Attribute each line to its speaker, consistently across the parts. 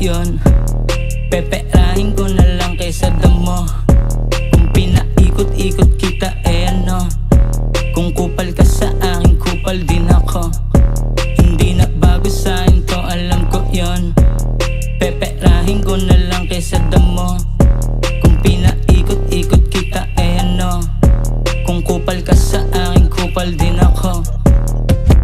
Speaker 1: yun. Peperahin ko na lang kaysa damo. Kung pinaikot-ikot kita ano, kung kupal ka sa akin, kupal din ako. Hindi na bago sa'kin to, alam ko yun. Peperahin ko na lang kaysa damo. Kung pinaikot-ikot kita ano, kung kupal ka sa akin, kupal din ako.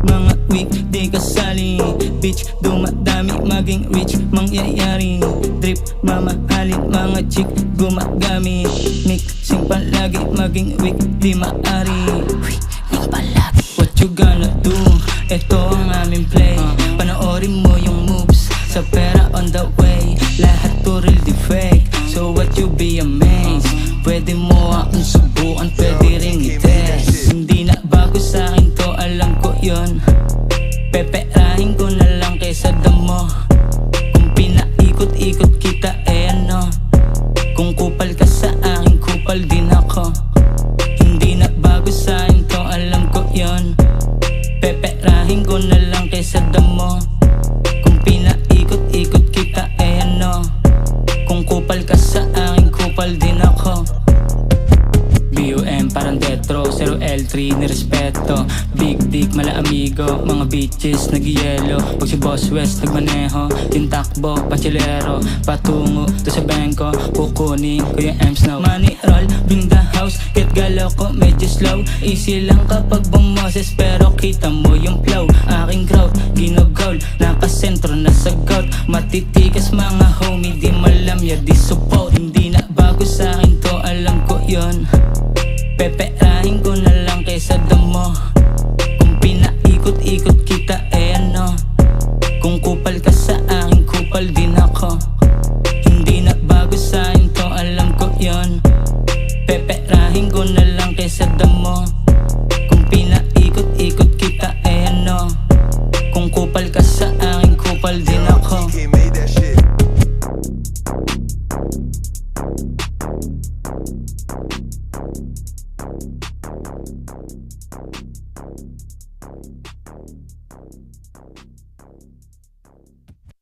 Speaker 1: Mga week, di kasali, bitch, dumadami, maging rich, mangyayari. Drip, mamahalin, mga chick, gumagamit. Mixing palagi, maging weak, di maari. Mixing palagi. What you gonna do? Ito ang aming play. Panoorin mo yung moves, sa pera on the way. Lahat to real di fake, so what you be amazed. Pwede mo akong subukan, pwede ring i-test. Hindi na bago sa'kin to, alam ko yun. Peperahin ko na lang kaysa damo. Kung pinaikot-ikot kita ano, kung kupal ka sa akin, kupal din ako. Hindi na bago sa'kin to, alam ko yun. Peperahin ko na lang kaysa damo. Kung pinaikot-ikot kita ano, kung kupal ka sa akin, kupal din ako. BUM parang Detro, 0L3 nirespeto. Big dick, mala amigo, mga bitches nagyelo. Pag si Boss West nagmaneho, yung takbo, pachilero. Patungo to sa bangko, kukunin ko yung M's now. Money roll, bring the house, get galaw ko medyo slow. Easy lang kapag bumoses, pero kita mo yung flow. Aking crowd, ginogol, nakasentro na sa gout. Matitikas mga homie, di malamya, di support. Hindi na bago sa'kin to, alam ko yun. Peperahin ko na lang kaysa damo. Kung pinaikot-ikot kita ano, kung kupal ka sa akin, kupal din ako. Hindi na bago sa'kin to, alam ko yun. Peperahin ko na lang kaysa damo. Kung pinaikot-ikot kita ano, kung kupal ka sa akin, kupal din ako.
Speaker 2: He made that shit.